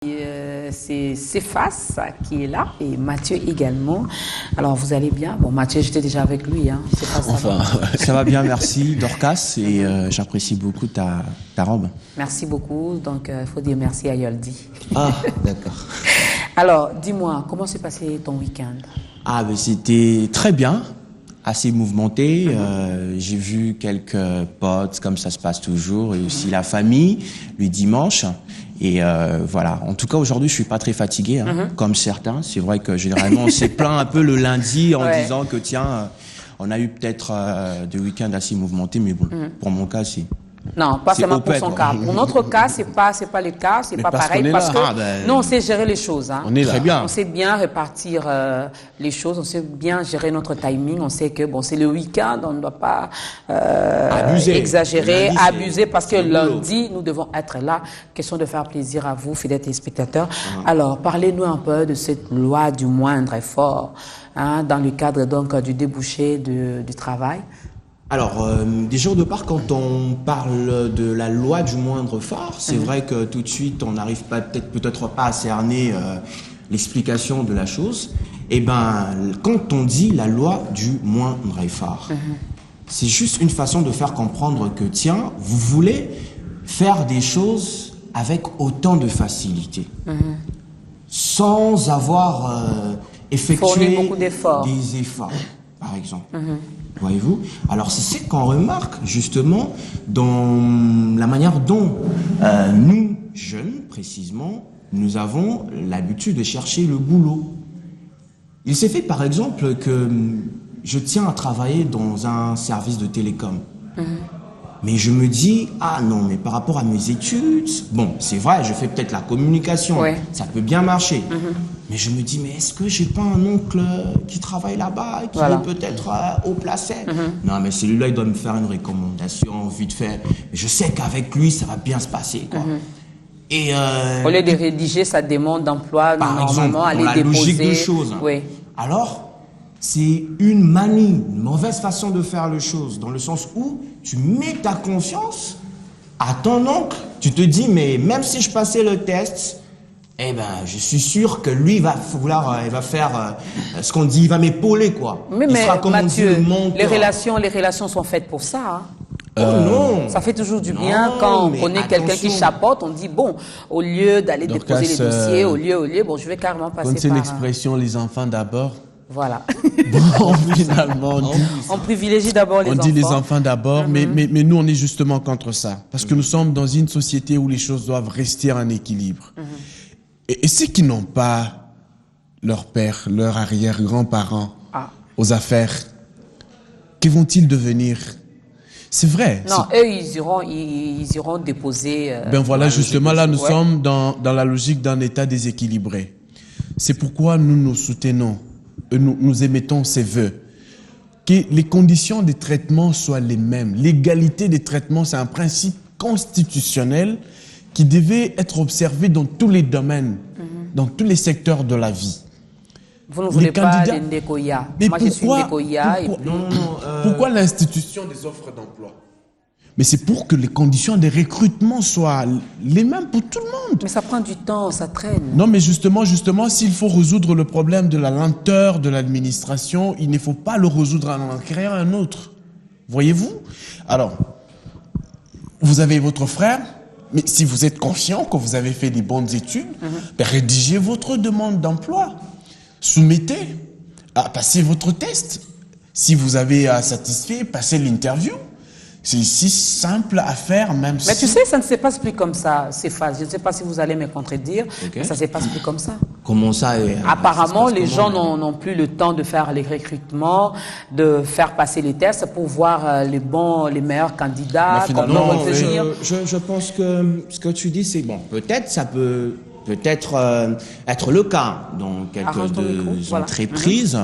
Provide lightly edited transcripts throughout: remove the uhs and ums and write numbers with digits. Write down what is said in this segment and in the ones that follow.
C'est Céphas qui est là et Mathieu également. Alors vous allez bien? Bon, Mathieu, j'étais déjà avec lui. Hein. Céphas, Ça va bien, merci Dorcas, et j'apprécie beaucoup ta robe. Merci beaucoup. Donc il faut dire merci à Yoldi. Ah, d'accord. Alors dis-moi, comment s'est passé ton week-end? Ah, ben c'était très bien, assez mouvementé. J'ai vu quelques potes, comme ça se passe toujours, et aussi la famille, le dimanche. Et voilà. En tout cas, aujourd'hui, je suis pas très fatigué, hein, comme certains. C'est vrai que généralement, on s'est plaint un peu le lundi en disant que tiens, on a eu peut-être des week-ends assez mouvementés, mais bon, pour mon cas, c'est... Non, pas seulement pour son cas. Pour notre cas, c'est pas le cas, c'est pas pareil parce que nous on sait gérer les choses. Hein. On est là. Très bien. On sait bien répartir les choses, on sait bien gérer notre timing. On sait que bon, c'est le week-end, on ne doit pas exagérer, lundi, abuser parce que lundi nous devons être là. Question de faire plaisir à vous, fidèles téléspectateurs. Alors, parlez-nous un peu de cette loi du moindre effort, hein, dans le cadre donc du débouché du travail. Alors, des jours de part, quand on parle de la loi du moindre effort, c'est vrai que tout de suite, on n'arrive pas peut-être pas à cerner l'explication de la chose. Eh ben, quand on dit la loi du moindre effort, c'est juste une façon de faire comprendre que, tiens, vous voulez faire des choses avec autant de facilité, sans avoir effectué des efforts, par exemple. Voyez-vous? Alors c'est ce qu'on remarque justement dans la manière dont nous, jeunes précisément, nous avons l'habitude de chercher le boulot. Il s'est fait par exemple que je tiens à travailler dans un service de télécom. Mais je me dis, ah non, mais par rapport à mes études, bon, c'est vrai, je fais peut-être la communication, ça peut bien marcher. Mais je me dis, mais est-ce que j'ai pas un oncle qui travaille là-bas, qui est peut-être haut placé? Non, mais celui-là, il doit me faire une recommandation vite fait. Je sais qu'avec lui, ça va bien se passer, quoi. Et au lieu de rédiger sa demande d'emploi, normalement, aller déposer. La logique des choses. Alors, c'est une manie, une mauvaise façon de faire les choses, dans le sens où tu mets ta confiance à ton oncle. Tu te dis, mais même si je passais le test, eh ben, je suis sûr que lui, il va faire ce qu'on dit, il va m'épauler, quoi. Mais Mathieu, les relations sont faites pour ça. Hein. Oh non! Ça fait toujours du bien quand on connaît quelqu'un qui chapeaute, on dit, bon, au lieu d'aller déposer les dossiers, au lieu, bon, je vais carrément passer par... C'est l'expression les enfants d'abord. Voilà. Bon, finalement, on privilégie d'abord les enfants. On dit les enfants d'abord, mais nous, on est justement contre ça. Parce que nous sommes dans une société où les choses doivent rester en équilibre. Et ceux qui n'ont pas leur père, leur arrière-grands-parents aux affaires, que vont-ils devenir? C'est vrai. Non, eux, ils iront déposer... Ben voilà, justement, là, nous sommes dans la logique d'un État déséquilibré. C'est pourquoi nous nous soutenons, nous émettons ces vœux, que les conditions de traitement soient les mêmes. L'égalité des traitements, c'est un principe constitutionnel qui devait être observé dans tous les domaines, dans tous les secteurs de la vie. Vous ne voulez pas les Ndekoya. Moi, je suis Ndekoya. Pourquoi l'institution des offres d'emploi? Mais c'est pour que les conditions de recrutement soient les mêmes pour tout le monde. Mais ça prend du temps, ça traîne. Non, mais justement, s'il faut résoudre le problème de la lenteur de l'administration, il ne faut pas le résoudre en créant un autre. Voyez-vous? Alors, vous avez votre frère, mais si vous êtes conscient que vous avez fait des bonnes études, ben rédigez votre demande d'emploi. Soumettez, passez votre test. Si vous avez satisfait, passez l'interview. C'est si simple à faire, même mais tu sais, ça ne se passe plus comme ça, Céphas. Je ne sais pas si vous allez me contredire, mais ça ne se passe plus comme ça. Comment ça? Apparemment, les gens n'ont plus le temps de faire les recrutements, de faire passer les tests pour voir les meilleurs candidats. Je pense que ce que tu dis, c'est bon. Peut-être ça peut être le cas dans quelques entreprises,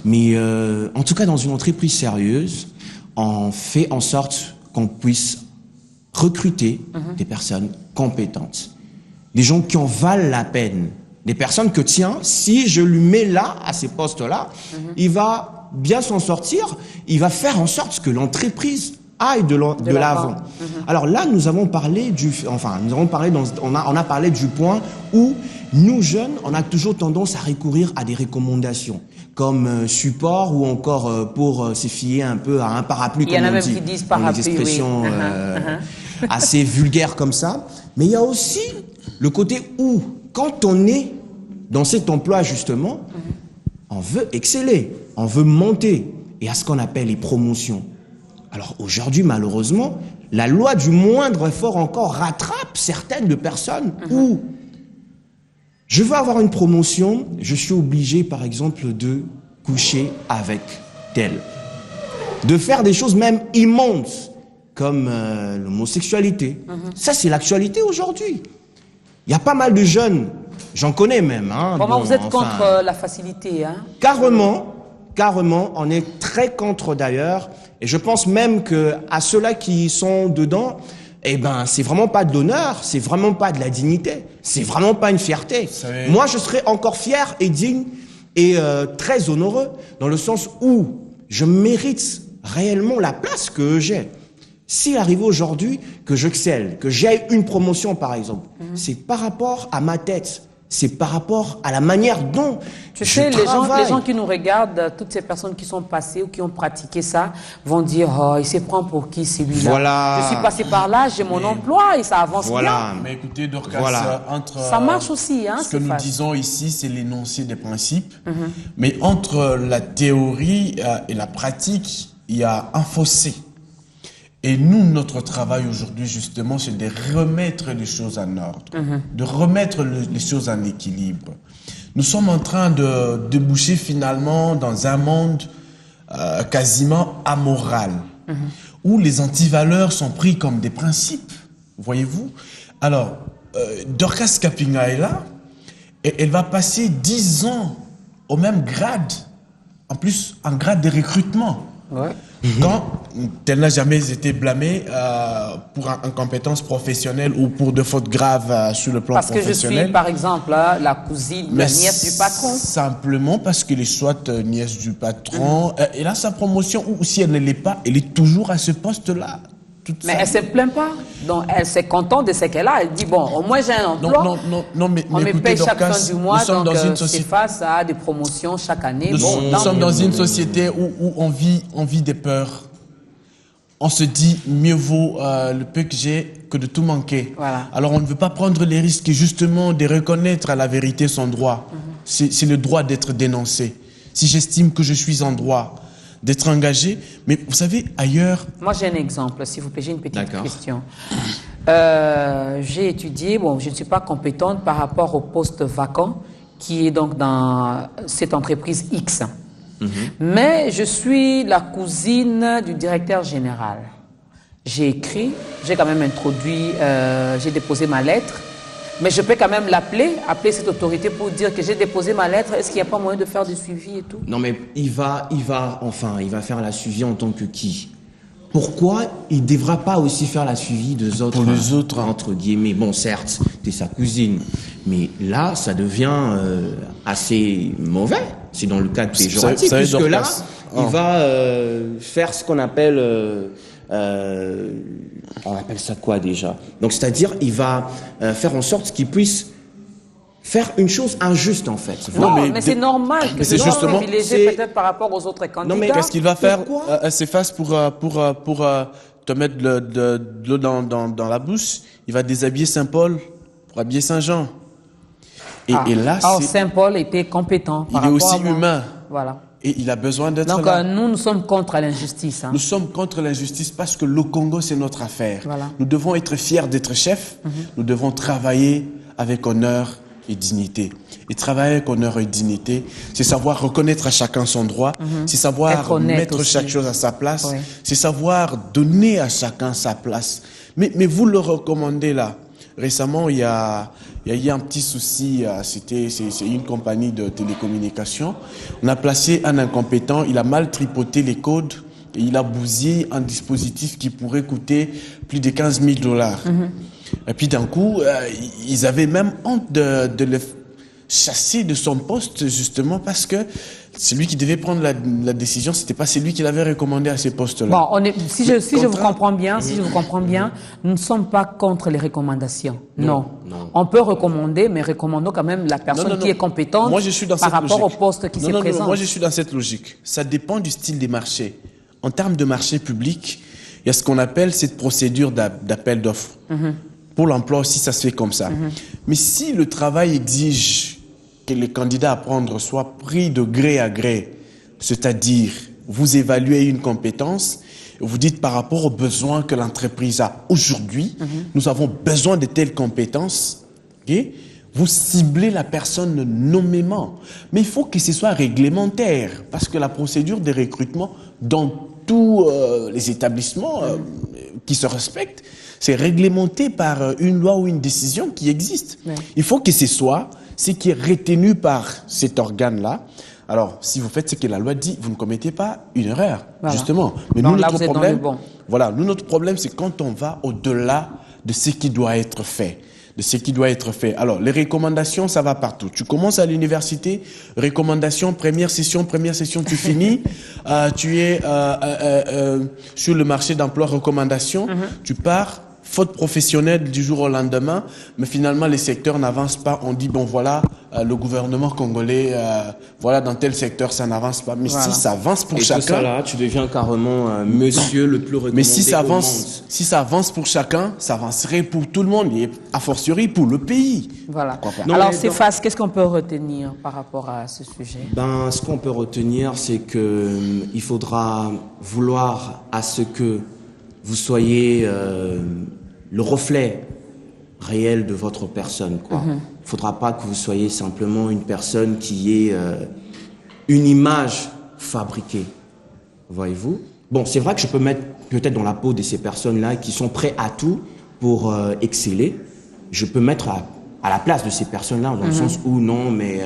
mais en tout cas dans une entreprise sérieuse, on fait en sorte qu'on puisse recruter des personnes compétentes, des gens qui en valent la peine, des personnes que, tiens, si je lui mets là, à ces postes-là, il va bien s'en sortir, il va faire en sorte que l'entreprise aille de l'avant. Alors là, nous avons parlé on a parlé du point où nous jeunes, on a toujours tendance à recourir à des recommandations comme support ou encore pour se fier un peu à un parapluie. Il y en a même qui disent parapluie, des expressions assez vulgaires comme ça. Mais il y a aussi le côté où, quand on est dans cet emploi justement, on veut exceller, on veut monter, et à ce qu'on appelle les promotions. Alors aujourd'hui, malheureusement, la loi du moindre effort encore rattrape certaines personnes où je veux avoir une promotion, je suis obligé par exemple de coucher avec tel, de faire des choses même immondes comme l'homosexualité. Ça, c'est l'actualité aujourd'hui. Il y a pas mal de jeunes, j'en connais même. Comment vous êtes contre la facilité, hein? Carrément, on est très contre d'ailleurs, et je pense même que à ceux-là qui sont dedans, eh ben, c'est vraiment pas de l'honneur, c'est vraiment pas de la dignité, c'est vraiment pas une fierté. Moi, je serais encore fier et digne et très honoreux, dans le sens où je mérite réellement la place que j'ai. S'il arrive aujourd'hui que j'excelle, que j'ai une promotion par exemple, c'est par rapport à ma tête. C'est par rapport à la manière dont tu sais, les gens qui nous regardent, toutes ces personnes qui sont passées ou qui ont pratiqué ça, vont dire « Oh, il se prend pour qui celui-là voilà. Je suis passé par là, j'ai mon emploi et ça avance bien. » Mais écoutez, Dorcas, entre ça marche aussi. Hein, ce que nous disons ici, c'est l'énoncé des principes. Mais entre la théorie et la pratique, il y a un fossé. Et nous, notre travail aujourd'hui, justement, c'est de remettre les choses en ordre, de remettre les choses en équilibre. Nous sommes en train de déboucher finalement dans un monde quasiment amoral, où les antivaleurs sont pris comme des principes, voyez-vous. Alors, Dorcas Kapinga est là, et elle va passer 10 ans au même grade, en plus en grade de recrutement. Ouais. Quand elle n'a jamais été blâmée pour incompétence professionnelle ou pour de fautes graves sur le plan professionnel. Parce que je suis, par exemple, la cousine, la nièce du patron. Simplement parce qu'elle est soit nièce du patron. Elle a sa promotion, ou si elle ne l'est pas, elle est toujours à ce poste-là. Mais elle ne se plaint pas. Donc, elle s'est contente de ce qu'elle a. Elle dit, bon, au moins j'ai un emploi. Non, mais on me paye chaque fin du mois, donc c'est face à des promotions chaque année. Nous sommes dans une société où on vit des peurs. On se dit, mieux vaut le peu que j'ai que de tout manquer. Voilà. Alors, on ne veut pas prendre les risques, justement, de reconnaître à la vérité son droit. C'est le droit d'être dénoncé. Si j'estime que je suis en droit d'être engagé, mais vous savez, ailleurs... Moi, j'ai un exemple, s'il vous plaît, j'ai une petite question. J'ai étudié, bon, je ne suis pas compétente par rapport au poste vacant qui est donc dans cette entreprise X. Mais je suis la cousine du directeur général. J'ai écrit, j'ai quand même introduit, j'ai déposé ma lettre, mais je peux quand même appeler cette autorité pour dire que j'ai déposé ma lettre. Est-ce qu'il n'y a pas moyen de faire du suivi et tout? Non, mais il va faire la suivi en tant que qui? Pourquoi il ne devra pas aussi faire la suivi des autres, pour les autres, entre guillemets? Bon, certes, t'es sa cousine, mais là, ça devient assez mauvais. C'est dans le cadre péjoratif, puisque là, il va faire ce qu'on appelle... on appelle ça quoi déjà? Donc, c'est-à-dire, il va faire en sorte qu'il puisse faire une chose injuste, en fait. Non, mais c'est normal que ce soit privilégié peut-être par rapport aux autres candidats. Non, mais qu'est-ce qu'il va faire? S'efface pour te mettre de l'eau dans la bouche. Il va déshabiller Saint-Paul pour habiller Saint-Jean. Et là, Saint-Paul était compétent. Il est aussi humain. Voilà. Et il a besoin d'être là. Donc, nous sommes contre l'injustice. Nous sommes contre l'injustice parce que le Congo, c'est notre affaire. Voilà. Nous devons être fiers d'être chefs. Nous devons travailler avec honneur et dignité. Et travailler avec honneur et dignité, c'est savoir reconnaître à chacun son droit, c'est savoir mettre chaque chose à sa place, c'est savoir donner à chacun sa place. Mais vous le recommandez là. Récemment, il y a eu un petit souci, c'est une compagnie de télécommunications. On a placé un incompétent, il a mal tripoté les codes et il a bousillé un dispositif qui pourrait coûter plus de 15 000 $. Et puis d'un coup, ils avaient même honte de chassé de son poste justement parce que celui qui devait prendre la décision, c'était pas celui qui l'avait recommandé à ces postes-là. Bon, si je vous comprends bien, nous ne sommes pas contre les recommandations. Non. On peut recommander, mais recommandons quand même la personne qui est compétente par rapport au poste qui se présente. Moi, je suis dans cette logique. Ça dépend du style des marchés. En termes de marché public, il y a ce qu'on appelle cette procédure d'appel d'offres. Pour l'emploi aussi, ça se fait comme ça. Mais si le travail exige que les candidats à prendre soient pris de gré à gré, c'est-à-dire vous évaluez une compétence, vous dites par rapport aux besoins que l'entreprise a aujourd'hui, nous avons besoin de telles compétences, okay? Vous ciblez la personne nommément. Mais il faut que ce soit réglementaire, parce que la procédure de recrutement dans tous les établissements qui se respectent, c'est réglementé par une loi ou une décision qui existe. Ouais. Il faut que ce soit ce qui est retenu par cet organe-là. Alors, si vous faites ce que la loi dit, vous ne commettez pas une erreur, justement. Mais nous, notre problème, notre problème, c'est quand on va au-delà de ce qui doit être fait. Alors, les recommandations, ça va partout. Tu commences à l'université, recommandations, première session, tu finis, tu es sur le marché d'emploi, recommandations, tu pars, faute professionnelle du jour au lendemain, mais finalement les secteurs n'avancent pas. On dit bon voilà, le gouvernement congolais, voilà dans tel secteur ça n'avance pas. Mais si ça avance pour chacun, tout ça là, tu deviens carrément monsieur le plus recommandé. Mais si ça avance pour chacun, ça avancerait pour tout le monde et a fortiori pour le pays. Voilà. Alors Céphas, qu'est-ce qu'on peut retenir par rapport à ce sujet? Ce qu'on peut retenir, c'est que il faudra vouloir à ce que vous soyez le reflet réel de votre personne, quoi. Faudra pas que vous soyez simplement une personne qui est une image fabriquée, voyez-vous. Bon, c'est vrai que je peux mettre peut-être dans la peau de ces personnes-là qui sont prêts à tout pour exceller. Je peux mettre à la place de ces personnes-là dans le sens où non, mais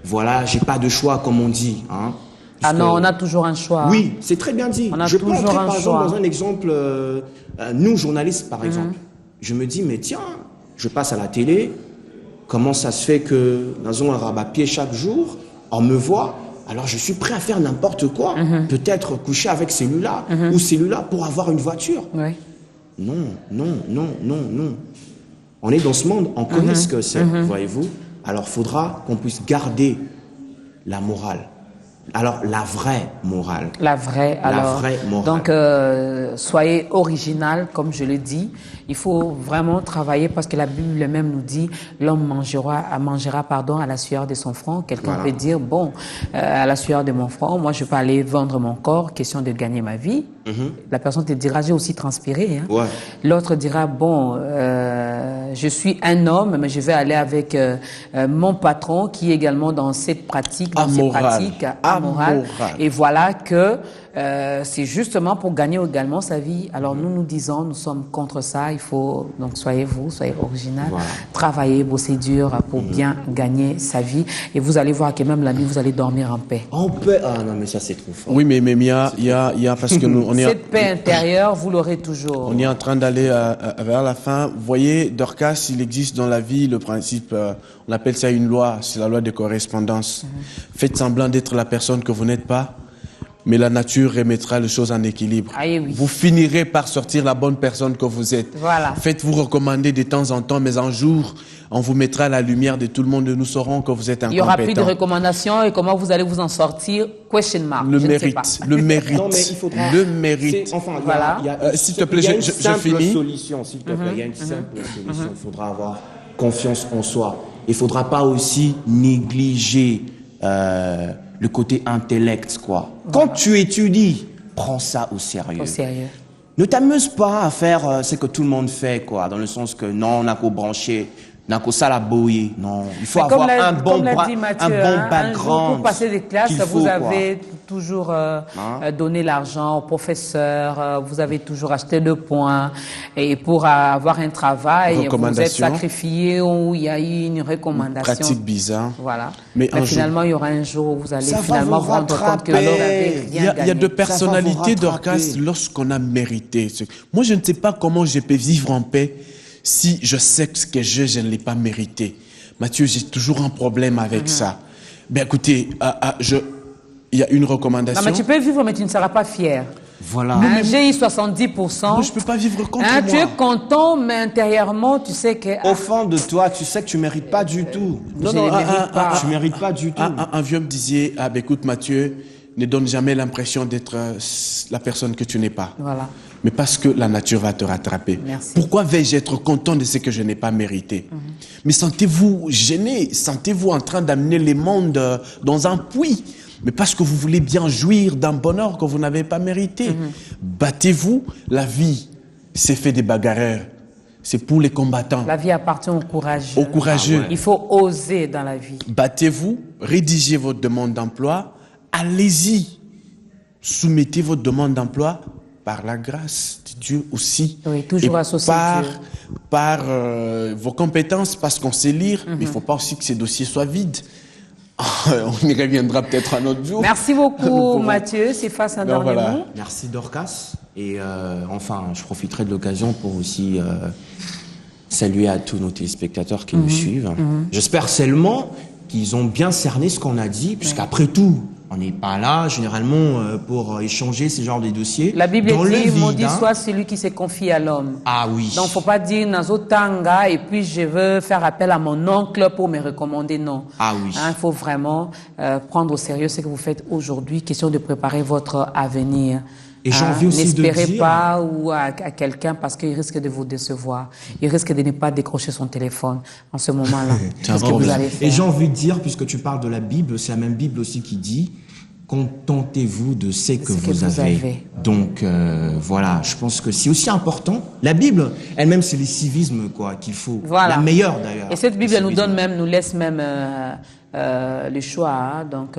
voilà, j'ai pas de choix comme on dit, hein. Ah non, on a toujours un choix. Oui, c'est très bien dit. On a toujours un choix. Par exemple, dans un exemple, nous, journalistes, par exemple, je me dis, mais tiens, je passe à la télé, comment ça se fait que dans un rabat-pied chaque jour, on me voit, alors je suis prêt à faire n'importe quoi, peut-être coucher avec celui-là ou celui-là pour avoir une voiture. Oui. Non. On est dans ce monde, on connaît ce que c'est, voyez-vous. Alors, faudra qu'on puisse garder la morale. Alors, la vraie morale. La vraie morale. Donc, soyez original, comme je le dis. Il faut vraiment travailler parce que la Bible même nous dit l'homme mangera à la sueur de son front. Quelqu'un peut dire, bon, à la sueur de mon front, moi, je peux aller vendre mon corps, question de gagner ma vie. La personne te dira, j'ai aussi transpiré. Hein. Ouais. L'autre dira, bon, je suis un homme, mais je vais aller avec mon patron qui est également dans cette pratique, amorale. Et voilà que c'est justement pour gagner également sa vie. Alors nous disons, nous sommes contre ça. Il faut donc soyez original, travaillez, bossez dur pour bien gagner sa vie. Et vous allez voir que même la nuit, vous allez dormir en paix. En paix. Ah non, mais ça c'est trop fort. Oui, mais il y a parce que nous on est cette paix intérieure, vous l'aurez toujours. On est en train d'aller vers la fin. Vous voyez, Dorcas, il existe dans la vie le principe. On appelle ça une loi. C'est la loi de correspondance. Faites semblant d'être la personne que vous n'êtes pas. Mais la nature remettra les choses en équilibre. Ah, oui. Vous finirez par sortir la bonne personne que vous êtes. Voilà. Faites-vous recommander de temps en temps, mais un jour, on vous mettra à la lumière de tout le monde et nous saurons que vous êtes incompétent. Il n'y aura plus de recommandations et comment vous allez vous en sortir? Question mark. Le mérite. Non, mais il faudra... Le mérite. Enfin, voilà. S'il te plaît, je finis. Solution, s'il te plaît. Il y a une simple solution. Il faudra avoir confiance en soi. Il ne faudra pas aussi négliger... le côté intellect, quoi. Quand tu étudies, prends ça au sérieux. Au sérieux. Ne t'amuse pas à faire ce que tout le monde fait, quoi. Dans le sens que non, on n'a qu'au brancher, on n'a qu'au salaboyer. Non, il faut avoir un bon background. Pour passer des classes, vous avez toujours donné l'argent au professeur, vous avez toujours acheté le point. Et pour avoir un travail, vous êtes sacrifié ou il y a eu une recommandation. Pratique bizarre. Voilà. Mais finalement, il y aura un jour où vous allez finalement vous rendre compte que vous n'avez rien gagné. Il y a de personnalités d'Orcas lorsqu'on a mérité. Moi, je ne sais pas comment je peux vivre en paix si je sais que ce que je ne l'ai pas mérité. Mathieu, j'ai toujours un problème avec ça. Ben écoutez, il y a une recommandation. Non, mais tu peux vivre, mais tu ne seras pas fier. Voilà. J'ai eu 70%. Moi, je peux pas vivre contre Tu es moi. content, mais intérieurement, tu sais que... Au fond de toi, tu sais que tu mérites pas du tout. Non, Je non, ne mérite pas. Tu mérites pas du tout. Un vieux me disait, ah ben écoute Mathieu, ne donne jamais l'impression d'être la personne que tu n'es pas. Voilà. Mais parce que la nature va te rattraper. Merci. Pourquoi vais-je être content de ce que je n'ai pas mérité? Mais sentez-vous gêné, sentez-vous en train d'amener les mondes dans un puits. Mais parce que vous voulez bien jouir d'un bonheur que vous n'avez pas mérité. Battez-vous, la vie, c'est fait des bagarreurs. C'est pour les combattants. La vie appartient aux courageux. Aux courageux. Il faut oser dans la vie. Battez-vous, rédigez votre demande d'emploi, allez-y. Soumettez votre demande d'emploi par la grâce de Dieu aussi. Oui, toujours et associer Dieu. par vos compétences, parce qu'on sait lire, mais il ne faut pas aussi que ces dossiers soient vides. On y reviendra peut-être un autre jour. Merci beaucoup, Mathieu. C'est face à un dernier mot. Merci Dorcas. Et enfin, je profiterai de l'occasion pour aussi saluer à tous nos téléspectateurs qui nous suivent. J'espère seulement qu'ils ont bien cerné ce qu'on a dit, puisqu'après tout, on n'est pas là généralement pour échanger ces genres de dossiers. La Bible dans le dit, vide, maudit hein. soit celui qui se confie à l'homme. Ah oui. Donc, faut pas dire Nazotanga et puis je veux faire appel à mon oncle pour me recommander. Non. Ah oui. Il faut vraiment prendre au sérieux ce que vous faites aujourd'hui. Question de préparer votre avenir. Et j'ai envie aussi de n'espérez dire... pas ou à quelqu'un parce qu'il risque de vous décevoir. Il risque de ne pas décrocher son téléphone en ce moment-là. Qu'est-ce que vous allez faire? Et j'ai envie de dire, puisque tu parles de la Bible, c'est la même Bible aussi qui dit « Contentez-vous de ce que vous avez ». Donc voilà, je pense que c'est aussi important. La Bible, elle-même, c'est les civismes quoi qu'il faut. Voilà. La meilleure d'ailleurs. Et cette Bible, elle nous donne même, nous laisse même le choix, hein, donc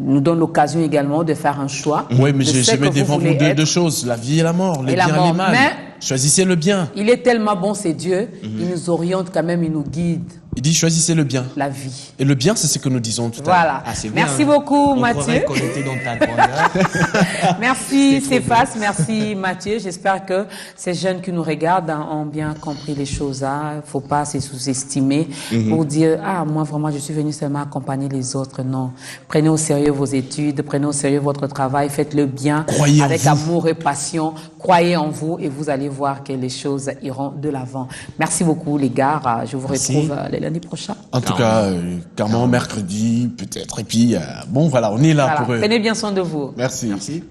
nous donne l'occasion également de faire un choix. Oui, mais de ce je mets que devant vous voulez deux choses, la vie et la mort, les Et la biens et mort. les mal. Mais- Choisissez le bien. Il est tellement bon, c'est Dieu, il nous oriente quand même, il nous guide Il dit choisissez le bien. la vie. Et le bien, c'est ce que nous disons tout à l'heure. Voilà. Ah, c'est bien, Merci hein. beaucoup, On Mathieu. croirait qu'on était dans ta droite. Merci Céphas, merci Mathieu. J'espère que ces jeunes qui nous regardent ont bien compris les choses. Il ne faut pas se sous-estimer pour dire « Ah, moi vraiment, je suis venu seulement accompagner les autres. » Non. Prenez au sérieux vos études, prenez au sérieux votre travail, faites-le bien, Croyez en avec vous. amour et passion. Croyez en vous et vous allez voir que les choses iront de l'avant. Merci beaucoup les gars. Je vous retrouve le lundi prochain. En tout cas, Carmen, mercredi, peut-être. Et puis, bon, voilà, on est là Voilà. pour eux. Prenez bien soin de vous. Merci. Merci.